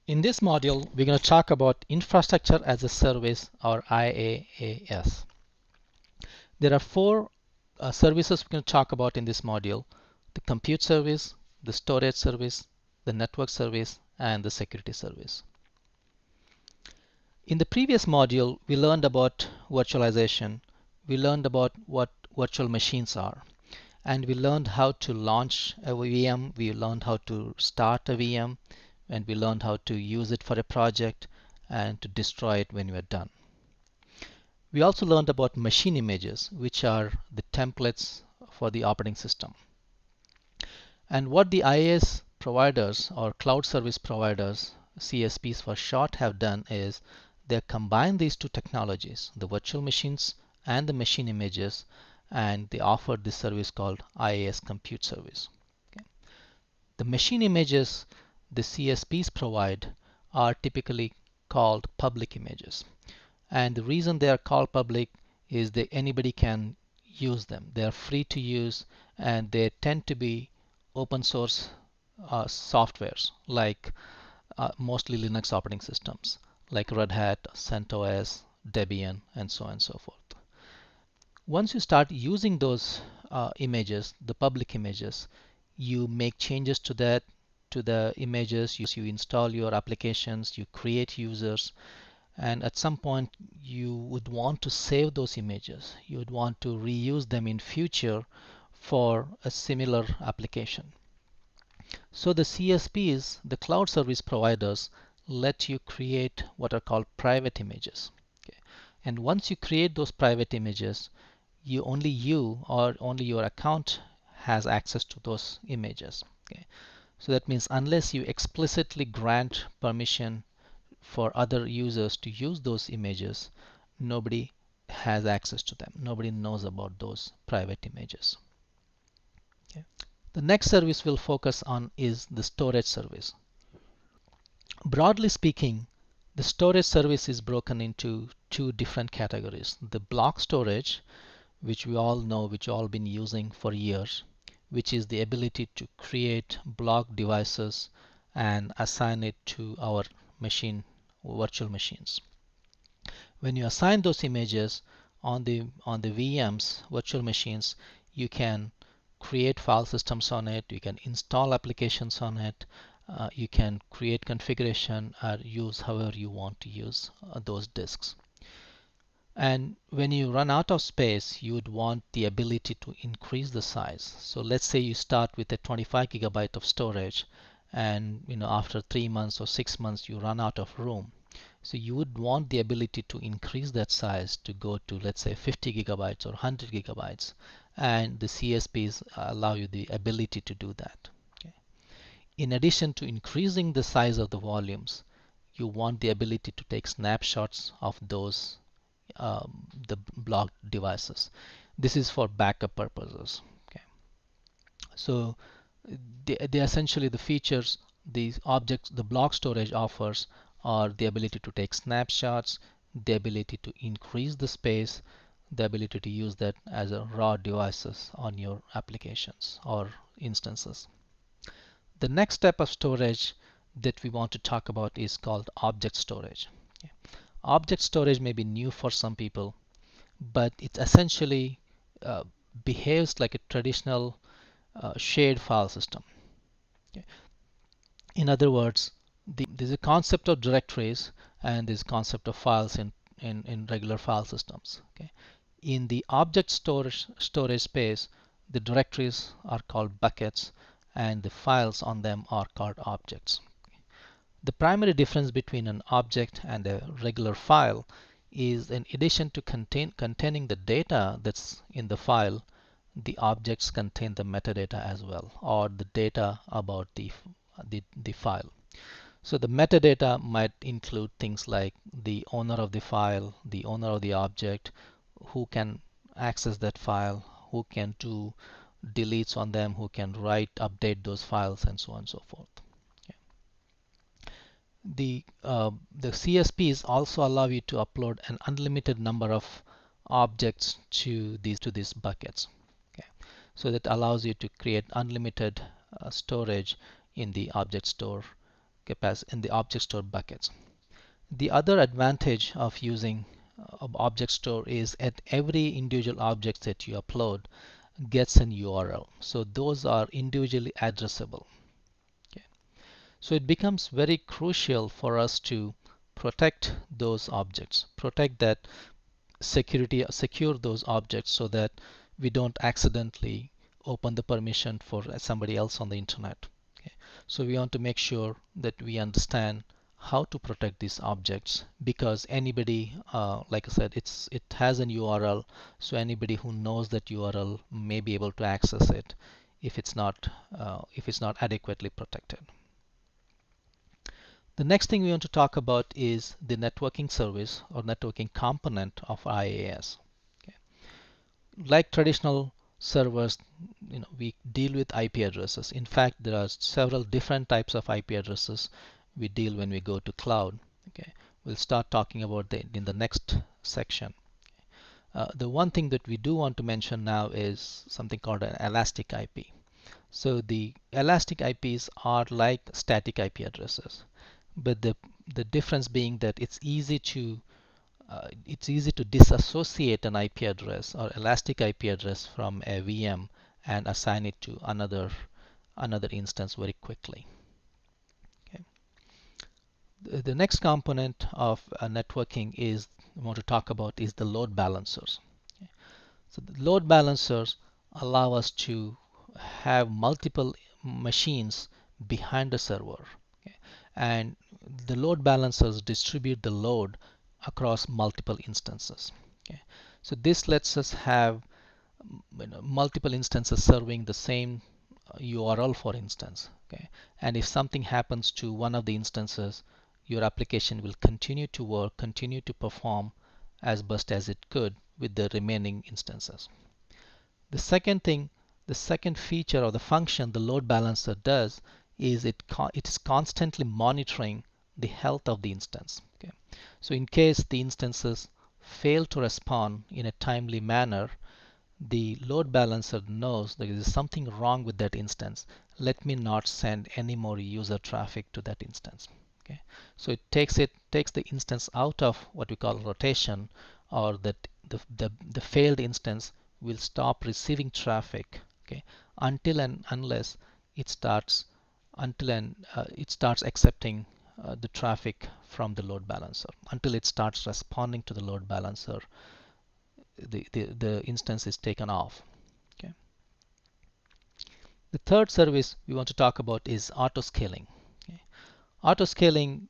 In this module, we're going to talk about Infrastructure as a Service, or IaaS. There are four services we're going to talk about in this module: the compute service, the storage service, the network service, and the security service. In the previous module, we learned about virtualization. We learned about what virtual machines are. And we learned how to launch a VM. We learned how to start a VM. And we learned how to use it for a project and to destroy it when we are done. We also learned about machine images, which are the templates for the operating system. And what the IaaS providers, or cloud service providers, CSPs for short, have done is they combine these two technologies, the virtual machines and the machine images, and they offer this service called IaaS compute service. Okay. The machine images the CSPs provide are typically called public images. And the reason they are called public is that anybody can use them. They are free to use, and they tend to be open source softwares, like mostly Linux operating systems like Red Hat, CentOS, Debian, and so on and so forth. Once you start using those images, the public images, you make changes to the images, you install your applications, you create users, and at some point you would want to save those images. You would want to reuse them in future for a similar application. So the CSPs, the cloud service providers, let you create what are called private images. Okay. And once you create those private images, only you or only your account has access to those images. Okay. So that means unless you explicitly grant permission for other users to use those images, nobody has access to them. Nobody knows about those private images. Okay. The next service we'll focus on is the storage service. Broadly speaking, the storage service is broken into two different categories: the block storage, which we all know, which we've all been using for years, which is the ability to create block devices and assign it to our machine, virtual machines. When you assign those images on the VMs, virtual machines, you can create file systems on it, you can install applications on it, you can create configuration or use however you want to use those disks. And when you run out of space, you would want the ability to increase the size. So let's say you start with a 25 gigabyte of storage, and after 3 months or 6 months you run out of room. So you would want the ability to increase that size to go to, let's say, 50 gigabytes or 100 gigabytes, and the CSPs allow you the ability to do that. Okay. In addition to increasing the size of the volumes, you want the ability to take snapshots of those the block devices. This is for backup purposes. Okay. So they essentially, the features these objects, the block storage offers, are the ability to take snapshots, the ability to increase the space, the ability to use that as a raw devices on your applications or instances. The next step of storage that we want to talk about is called object storage. Okay. Object storage may be new for some people, but it essentially behaves like a traditional shared file system. Okay. In other words, there's a concept of directories and there's a concept of files in regular file systems. Okay. In the object storage space, the directories are called buckets and the files on them are called objects. The primary difference between an object and a regular file is, in addition to containing the data that's in the file, the objects contain the metadata as well, or the data about the file. So the metadata might include things like the owner of the file, the owner of the object, who can access that file, who can do deletes on them, who can write, update those files, and so on and so forth. The CSPs also allow you to upload an unlimited number of objects to these buckets. Okay. So that allows you to create unlimited storage in the object store in the object store buckets. The other advantage of using object store is at every individual object that you upload gets an URL. So those are individually addressable. Okay. So it becomes very crucial for us to protect those objects, protect that secure those objects so that we don't accidentally open the permission for somebody else on the internet. Okay. So we want to make sure that we understand how to protect these objects, because anybody, like I said, it has an URL, so anybody who knows that URL may be able to access it if it's not adequately protected. The next thing we want to talk about is the networking service or networking component of IaaS. Okay. Like traditional servers, we deal with IP addresses. In fact, there are several different types of IP addresses we deal when we go to cloud. Okay. We'll start talking about that in the next section. The one thing that we do want to mention now is something called an elastic IP. So the elastic IPs are like static IP addresses, but the difference being that it's easy to disassociate an IP address or elastic IP address from a VM and assign it to another instance very quickly. Okay. The next component of networking we want to talk about is the load balancers. Okay. So the load balancers allow us to have multiple machines behind the server. Okay. And the load balancers distribute the load across multiple instances. Okay. So this lets us have multiple instances serving the same URL, for instance. Okay. And if something happens to one of the instances, your application will continue to work, continue to perform as best as it could with the remaining instances. The second feature or the function the load balancer does is it is constantly monitoring the health of the instance. Okay. So in case the instances fail to respond in a timely manner, the load balancer knows there is something wrong with that instance. Let me not send any more user traffic to that instance. Okay. So it takes the instance out of what we call rotation, or that the failed instance will stop receiving traffic, okay, until and unless it starts accepting the traffic from the load balancer. Until it starts responding to the load balancer, the instance is taken off. Okay. The third service we want to talk about is auto scaling. Okay. Auto scaling,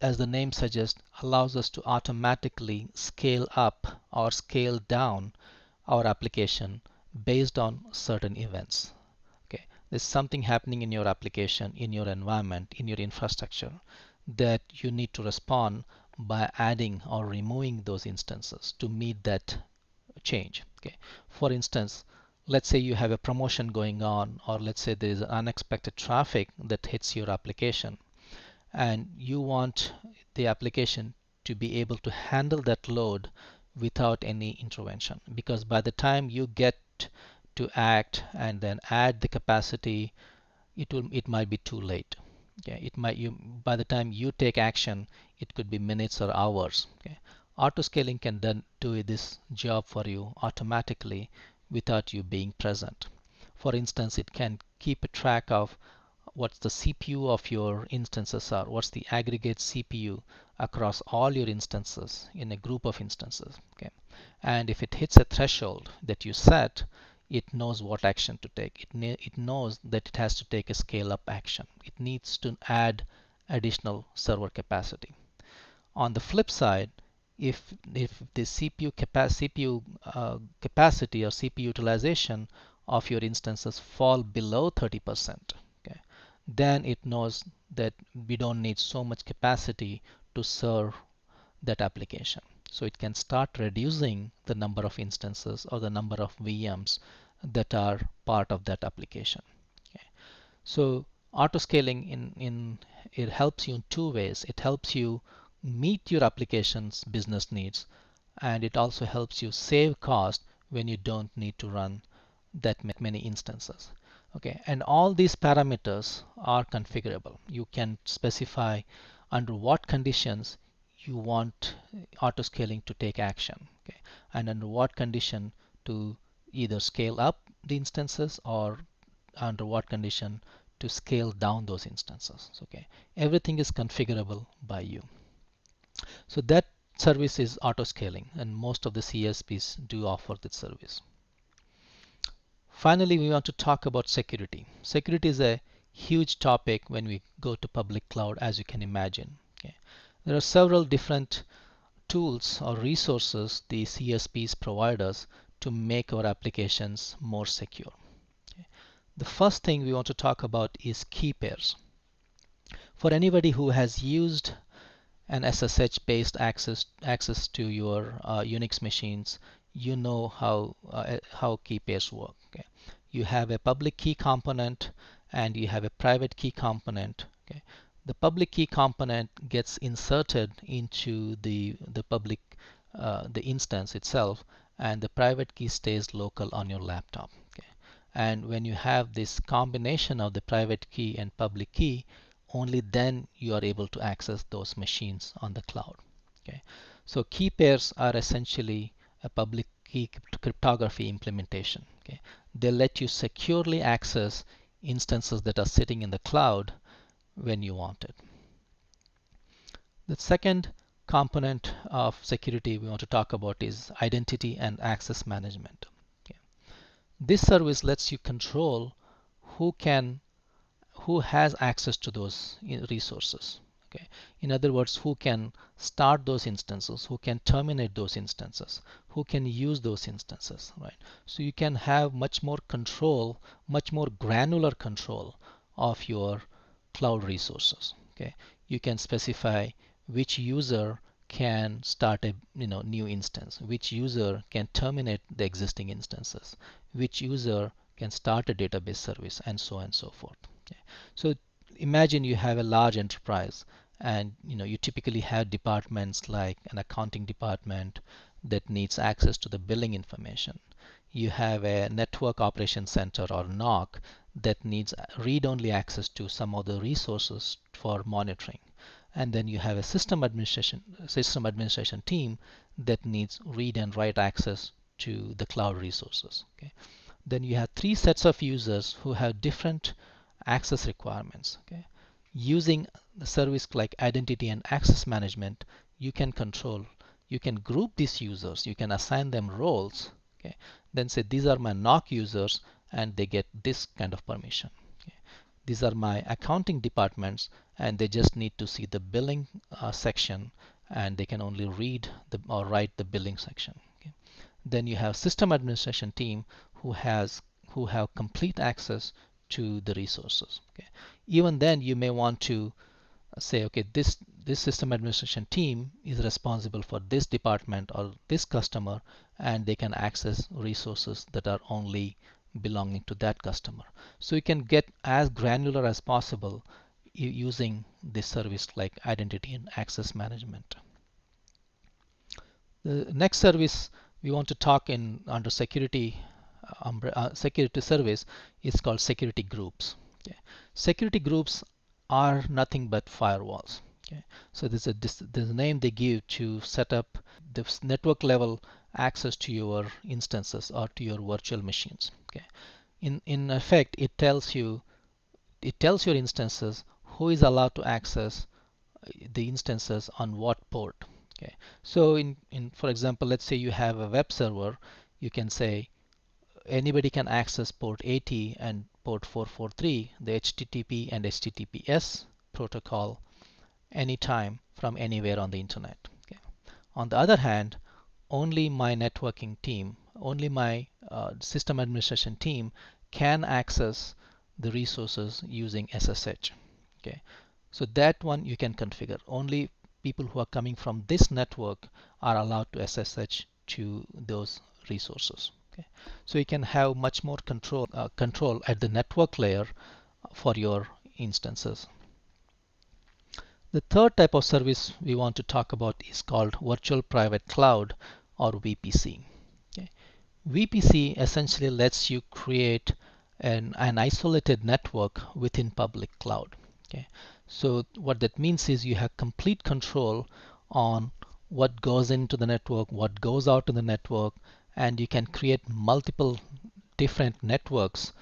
as the name suggests, allows us to automatically scale up or scale down our application based on certain events. Okay, there's something happening in your application, in your environment, in your infrastructure that you need to respond by adding or removing those instances to meet that change. Okay, for instance, let's say you have a promotion going on, or let's say there is unexpected traffic that hits your application, and you want the application to be able to handle that load without any intervention, because by the time you get to act and then add the capacity, it might be too late. Okay, by the time you take action, it could be minutes or hours. Okay. Auto scaling can then do this job for you automatically without you being present. For instance, it can keep a track of what's the CPU of your instances are, what's the aggregate CPU across all your instances in a group of instances. Okay. And if it hits a threshold that you set, it knows what action to take. It knows that it has to take a scale up action. It needs to add additional server capacity. On the flip side, if the CPU capacity or CPU utilization of your instances fall below 30%, okay, then it knows that we don't need so much capacity to serve that application. So it can start reducing the number of instances or the number of VMs that are part of that application. Okay. So auto scaling it helps you in two ways. It helps you meet your application's business needs, and it also helps you save cost when you don't need to run that many instances. Okay, and all these parameters are configurable. You can specify under what conditions you want autoscaling to take action, okay, and under what condition to either scale up the instances or under what condition to scale down those instances. Okay, everything is configurable by you. So that service is autoscaling, and most of the CSPs do offer that service. Finally, we want to talk about security. Security is a huge topic when we go to public cloud, as you can imagine. Okay. There are several different tools or resources the CSPs provide us to make our applications more secure. Okay. The first thing we want to talk about is key pairs. For anybody who has used an SSH based access to your Unix machines, you know how key pairs work. Okay. You have a public key component and you have a private key component. Okay. The public key component gets inserted into the public the instance itself, and the private key stays local on your laptop. Okay. And when you have this combination of the private key and public key, only then you are able to access those machines on the cloud. Okay, so key pairs are essentially a public key cryptography implementation. Okay, they let you securely access instances that are sitting in the cloud when you want it. The second component of security we want to talk about is identity and access management. Okay. This service lets you control who has access to those resources. Okay. In other words, who can start those instances, who can terminate those instances, who can use those instances, right? So you can have much more control, much more granular control of your cloud resources. Okay. You can specify which user can start a new instance, which user can terminate the existing instances, which user can start a database service, and so on and so forth. Okay. So imagine you have a large enterprise, and you typically have departments like an accounting department that needs access to the billing information. You have a network operations center or NOC that needs read-only access to some of the resources for monitoring. And then you have a system administration team that needs read and write access to the cloud resources. Okay. Then you have three sets of users who have different access requirements. Okay. Using the service like identity and access management, you can group these users, you can assign them roles. Okay. Then say these are my NOC users and they get this kind of permission. Okay. These are my accounting departments and they just need to see the billing section, and they can only read or write the billing section. Okay. Then you have system administration team who have complete access to the resources. Okay. Even then, you may want to say, okay, this system administration team is responsible for this department or this customer, and they can access resources that are only belonging to that customer. So you can get as granular as possible using this service like identity and access management. The next service we want to talk in under security security service is called security groups. Okay. Security groups are nothing but firewalls. Okay. So there's a name they give to set up the network level access to your instances or to your virtual machines. Okay. In effect, it tells your instances who is allowed to access the instances on what port. Okay. So in for example, let's say you have a web server, you can say anybody can access port 80 and port 443, the HTTP and HTTPS protocol, anytime from anywhere on the internet. Okay. On the other hand, only my networking team, only my system administration team can access the resources using SSH. Okay. So that one you can configure. Only people who are coming from this network are allowed to SSH to those resources. Okay. So you can have much more control at the network layer for your instances. The third type of service we want to talk about is called Virtual Private Cloud, or VPC. Okay. VPC essentially lets you create an isolated network within public cloud. Okay, so what that means is you have complete control on what goes into the network, what goes out in the network, and you can create multiple different networks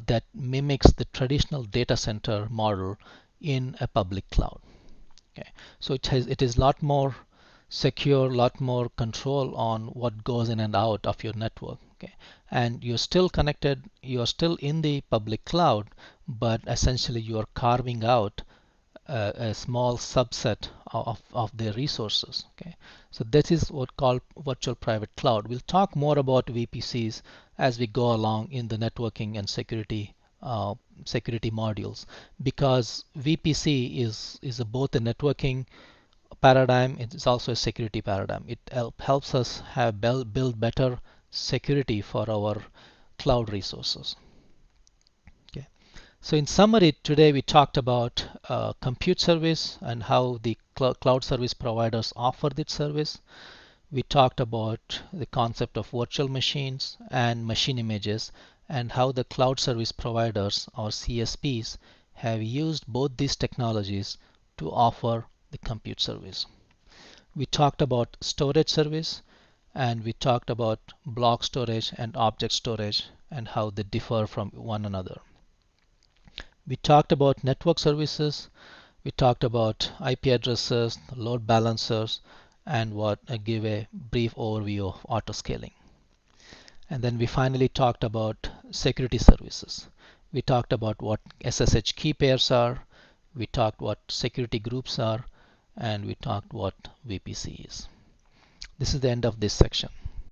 that mimics the traditional data center model in a public cloud. Okay, so it is a lot more secure, lot more control on what goes in and out of your network. Okay, and you're still connected, you're still in the public cloud, but essentially you are carving out a small subset of their resources. Okay, so this is what called virtual private cloud. We'll talk more about VPCs as we go along in the networking and security modules, because VPC is both a networking paradigm, it's also a security paradigm. It helps us have build better security for our cloud resources. Okay. So in summary, today we talked about compute service and how the cloud service providers offer that service. We talked about the concept of virtual machines and machine images and how the cloud service providers or CSPs have used both these technologies to offer the compute service. We talked about storage service, and we talked about block storage and object storage and how they differ from one another. We talked about network services, we talked about IP addresses, load balancers, and give a brief overview of auto scaling. And then we finally talked about security services. We talked about what SSH key pairs are, we talked what security groups are, and we talked what VPC is. This is the end of this section.